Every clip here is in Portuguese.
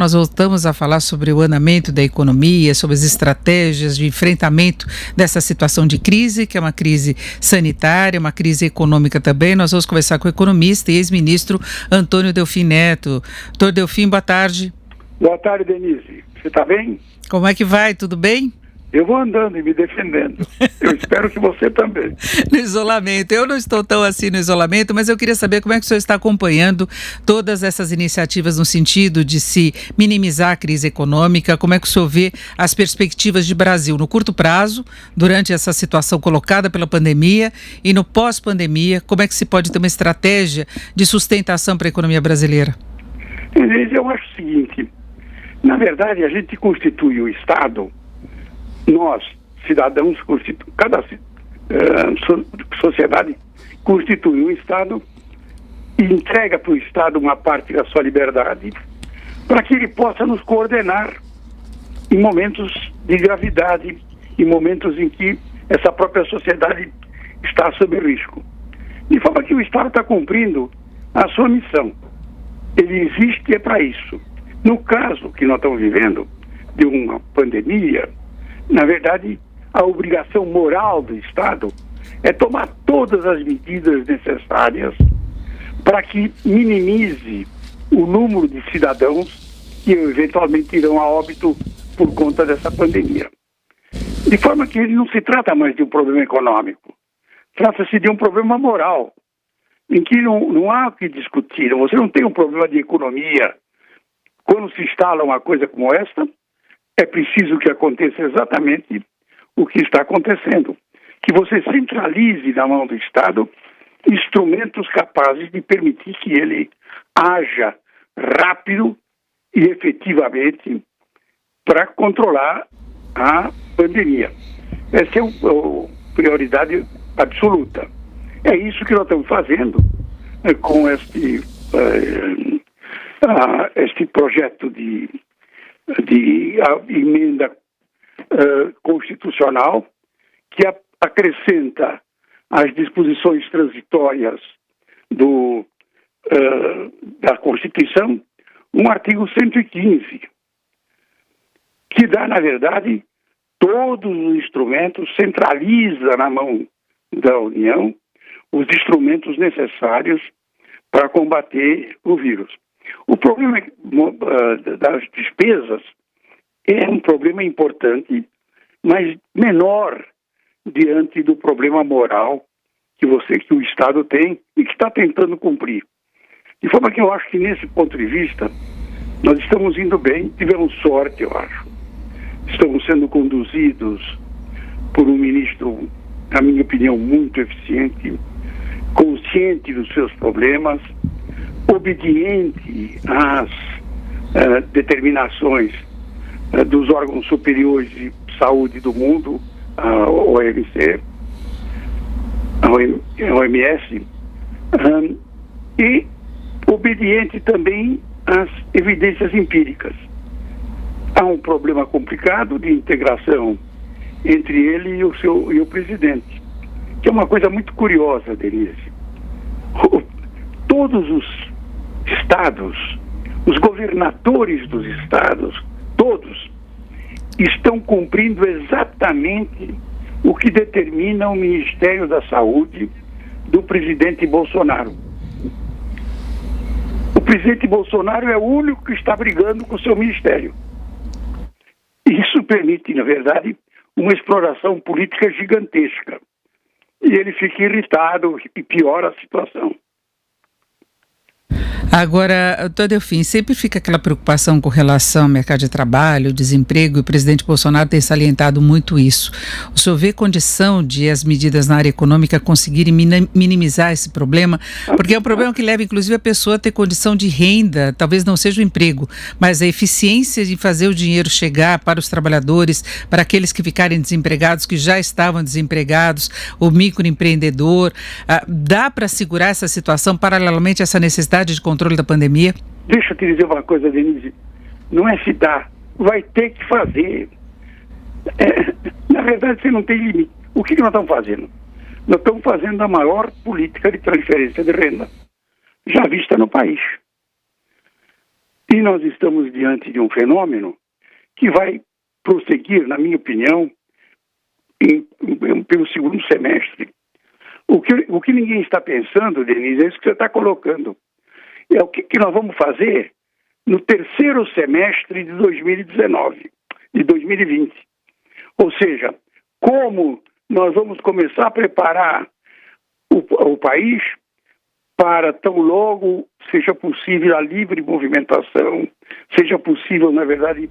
Nós voltamos a falar sobre o andamento da economia, sobre as estratégias de enfrentamento dessa situação de crise, que é uma crise sanitária, uma crise econômica também. Nós vamos conversar com o economista e ex-ministro Antônio Delfim Neto. Doutor Delfim, boa tarde. Boa tarde, Denise. Você está bem? Como é que vai? Tudo bem? Eu vou andando e me defendendo. Eu espero que você também. No isolamento. Eu não estou tão assim no isolamento, mas eu queria saber como é que o senhor está acompanhando todas essas iniciativas no sentido de se minimizar a crise econômica. Como é que o senhor vê as perspectivas de Brasil no curto prazo, durante essa situação colocada pela pandemia, e no pós-pandemia, como é que se pode ter uma estratégia de sustentação para a economia brasileira? Eu acho o seguinte, na verdade a gente constitui o Estado. Nós, cidadãos, cada sociedade constitui um Estado e entrega para o Estado uma parte da sua liberdade para que ele possa nos coordenar em momentos de gravidade, em momentos em que essa própria sociedade está sob risco. De forma que o Estado está cumprindo a sua missão. Ele existe para isso. No caso que nós estamos vivendo, de uma pandemia, na verdade, a obrigação moral do Estado é tomar todas as medidas necessárias para que minimize o número de cidadãos que eventualmente irão a óbito por conta dessa pandemia. De forma que ele não se trata mais de um problema econômico, trata-se de um problema moral, em que não há o que discutir. Você não tem um problema de economia. Quando se instala uma coisa como esta, é preciso que aconteça exatamente o que está acontecendo. Que você centralize na mão do Estado instrumentos capazes de permitir que ele haja rápido e efetivamente para controlar a pandemia. Essa é a prioridade absoluta. É isso que nós estamos fazendo com este projeto de emenda constitucional que acrescenta às disposições transitórias da Constituição um artigo 115, que dá, na verdade, todos os instrumentos, centraliza na mão da União os instrumentos necessários para combater o vírus. O problema das despesas é um problema importante, mas menor diante do problema moral que o Estado tem e que está tentando cumprir. De forma que eu acho que, nesse ponto de vista, nós estamos indo bem, tivemos sorte, eu acho. Estamos sendo conduzidos por um ministro, na minha opinião, muito eficiente, consciente dos seus problemas, obediente às determinações dos órgãos superiores de saúde do mundo, a OMS, e obediente também às evidências empíricas. Há um problema complicado de integração entre ele e o presidente, que é uma coisa muito curiosa, Denise. Todos os estados, os governadores dos estados, todos, estão cumprindo exatamente o que determina o Ministério da Saúde do presidente Bolsonaro. O presidente Bolsonaro é o único que está brigando com o seu ministério. Isso permite, na verdade, uma exploração política gigantesca. E ele fica irritado e piora a situação. Agora, doutor Delfim, sempre fica aquela preocupação com relação ao mercado de trabalho, desemprego, e o presidente Bolsonaro tem salientado muito isso. O senhor vê condição de as medidas na área econômica conseguirem minimizar esse problema? Porque é um problema que leva, inclusive, a pessoa a ter condição de renda, talvez não seja o emprego, mas a eficiência de fazer o dinheiro chegar para os trabalhadores, para aqueles que ficarem desempregados, que já estavam desempregados, o microempreendedor. Dá para segurar essa situação paralelamente a essa necessidade de controle da pandemia? Deixa eu te dizer uma coisa, Denise. Não é se dá, vai ter que fazer. Na verdade, você não tem limite. O que nós estamos fazendo? Nós estamos fazendo a maior política de transferência de renda já vista no país. E nós estamos diante de um fenômeno que vai prosseguir, na minha opinião, pelo segundo semestre. O que ninguém está pensando, Denise, é isso que você está colocando. É o que nós vamos fazer no terceiro semestre de 2019, de 2020. Ou seja, como nós vamos começar a preparar o país para tão logo seja possível a livre movimentação, seja possível, na verdade,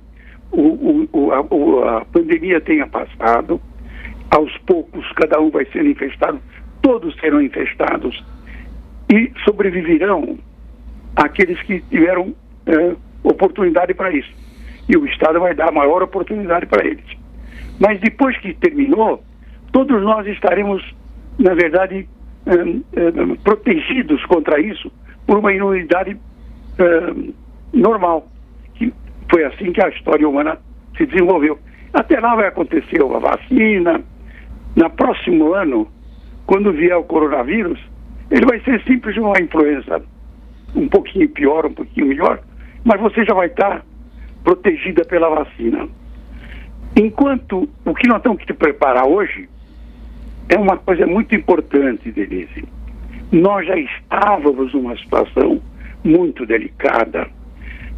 a pandemia tenha passado, aos poucos cada um vai sendo infestado, todos serão infestados e sobreviverão aqueles que tiveram oportunidade para isso. E o Estado vai dar a maior oportunidade para eles. Mas depois que terminou, todos nós estaremos, na verdade, protegidos contra isso por uma imunidade normal. Que foi assim que a história humana se desenvolveu. Até lá vai acontecer a vacina. No próximo ano, quando vier o coronavírus, ele vai ser simples uma influenza. Um pouquinho pior, um pouquinho melhor, mas você já vai estar protegida pela vacina. Enquanto o que nós temos que preparar hoje é uma coisa muito importante, Denise. Nós já estávamos numa situação muito delicada.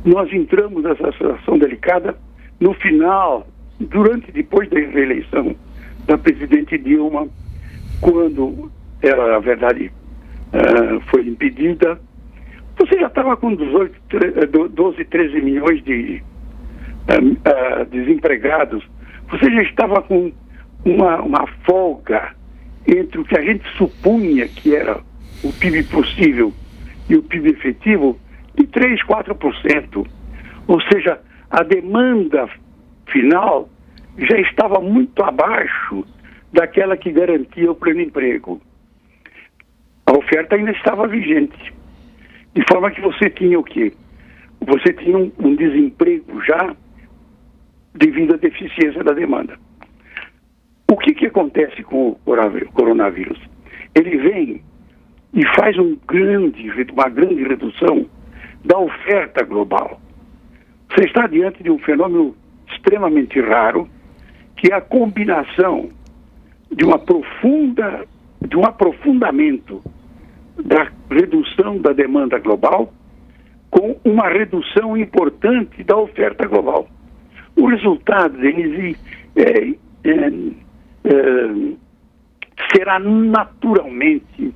Nós entramos nessa situação delicada no final, depois da reeleição da presidente Dilma, quando ela, na verdade, foi impedida. Você já estava com 12, 13 milhões de desempregados. Você já estava com uma folga entre o que a gente supunha que era o PIB possível e o PIB efetivo de 3%, 4%. Ou seja, a demanda final já estava muito abaixo daquela que garantia o pleno emprego. A oferta ainda estava vigente. De forma que você tinha o quê? Você tinha um desemprego já devido à deficiência da demanda. O que acontece com o coronavírus? Ele vem e faz uma grande redução da oferta global. Você está diante de um fenômeno extremamente raro, que é a combinação de um aprofundamento da redução da demanda global com uma redução importante da oferta global. O resultado, Denise, será naturalmente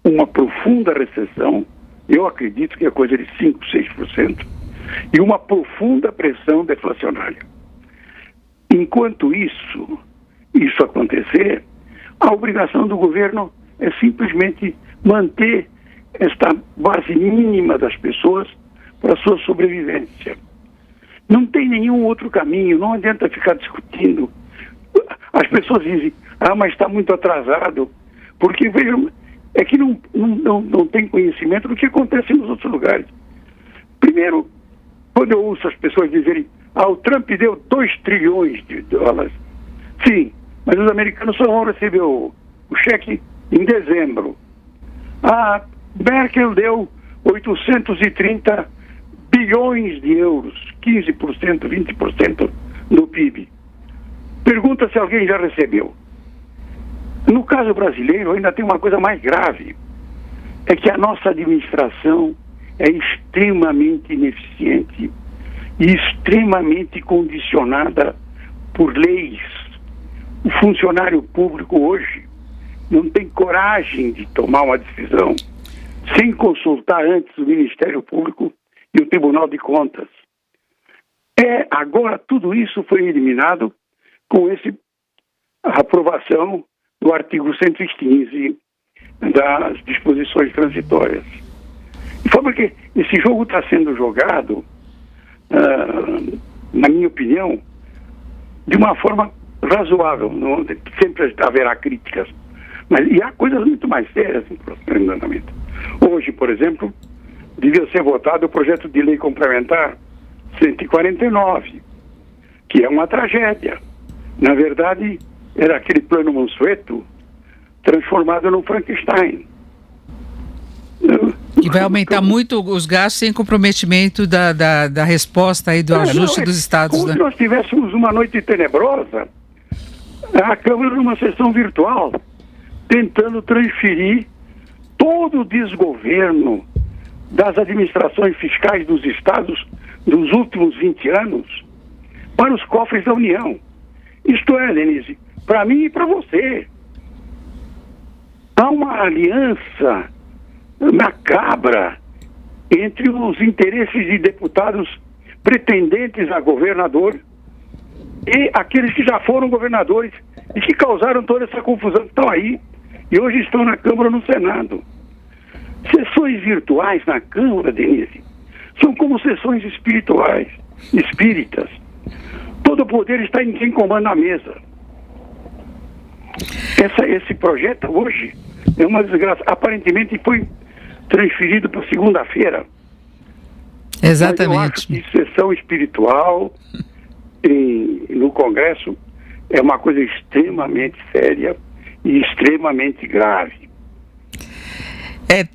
uma profunda recessão, eu acredito que é coisa de 5%, 6%, e uma profunda pressão deflacionária. Enquanto isso acontecer, a obrigação do governo é simplesmente manter esta base mínima das pessoas para a sua sobrevivência. Não tem nenhum outro caminho, não adianta ficar discutindo. As pessoas dizem, mas está muito atrasado, porque vejam, é que não tem conhecimento do que acontece nos outros lugares. Primeiro, quando eu ouço as pessoas dizerem, o Trump deu 2 trilhões de dólares. Sim, mas os americanos só vão receber o cheque em dezembro. A Merkel deu 830 bilhões de euros, 15%, 20% do PIB. Pergunta se alguém já recebeu. No caso brasileiro, ainda tem uma coisa mais grave. É que a nossa administração é extremamente ineficiente e extremamente condicionada por leis. O funcionário público hoje não tem coragem de tomar uma decisão sem consultar antes o Ministério Público e o Tribunal de Contas. Agora tudo isso foi eliminado com a aprovação do artigo 115 das disposições transitórias. De forma que esse jogo está sendo jogado, na minha opinião, de uma forma razoável. Não, sempre haverá críticas. E há coisas muito mais sérias em andamento. Hoje, por exemplo, devia ser votado o projeto de lei complementar 149, que é uma tragédia. Na verdade, era aquele plano Mansueto transformado num Frankenstein. Que vai aumentar muito os gastos sem comprometimento da resposta aí do ajuste dos estados. Como se nós tivéssemos uma noite tenebrosa, a Câmara numa sessão virtual, tentando transferir todo o desgoverno das administrações fiscais dos estados dos últimos 20 anos para os cofres da União. Isto é, Denise, para mim e para você. Há uma aliança macabra entre os interesses de deputados pretendentes a governador e aqueles que já foram governadores e que causaram toda essa confusão que estão aí e hoje estão na Câmara ou no Senado. Sessões virtuais na Câmara, Denise, são como sessões espíritas. Todo o poder está em quem comanda a mesa. Esse projeto hoje é uma desgraça. Aparentemente foi transferido para segunda-feira. Exatamente. Mas eu acho que sessão espiritual no Congresso é uma coisa extremamente séria e extremamente grave.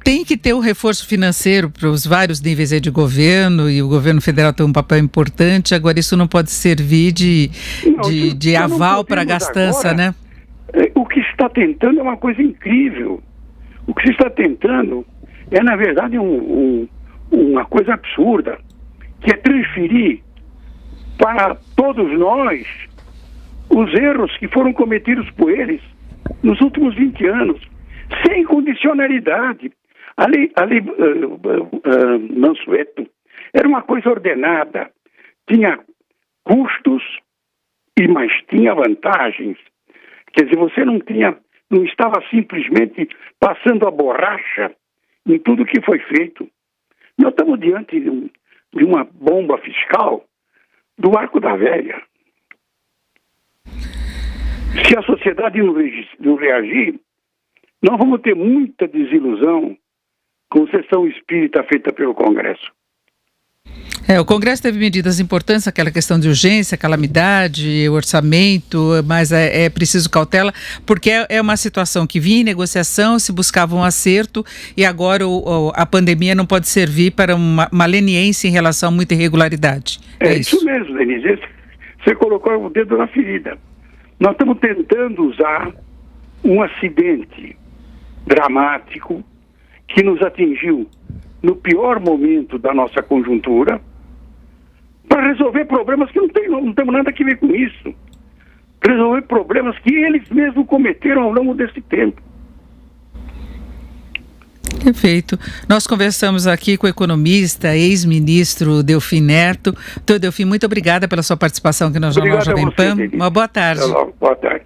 Tem que ter um reforço financeiro para os vários níveis aí de governo, e o governo federal tem um papel importante. Agora, isso não pode servir de aval para a gastança, agora, né? O que se está tentando é uma coisa incrível. O que se está tentando é, na verdade, uma coisa absurda, que é transferir para todos nós os erros que foram cometidos por eles nos últimos 20 anos, sem condicionalidade. A lei Mansueto era uma coisa ordenada, tinha custos, mas tinha vantagens. Quer dizer, você não estava simplesmente passando a borracha em tudo que foi feito. Nós estamos diante de uma bomba fiscal do Arco da Velha. Se a sociedade não reagir, nós vamos ter muita desilusão com sessão espírita feita pelo Congresso. O Congresso teve medidas importantes, aquela questão de urgência, calamidade, orçamento, mas é preciso cautela, porque é uma situação que vinha em negociação, se buscava um acerto, e agora a pandemia não pode servir para uma leniência em relação a muita irregularidade. É isso mesmo, Denise. Você colocou o dedo na ferida. Nós estamos tentando usar um acidente dramático que nos atingiu no pior momento da nossa conjuntura para resolver problemas que não temos nada a ver com isso. Resolver problemas que eles mesmos cometeram ao longo desse tempo. Perfeito. Nós conversamos aqui com o economista, ex-ministro Delfim Neto. Delfim, muito obrigada pela sua participação aqui no Jornal Jovem Pan. Uma boa tarde. Boa tarde.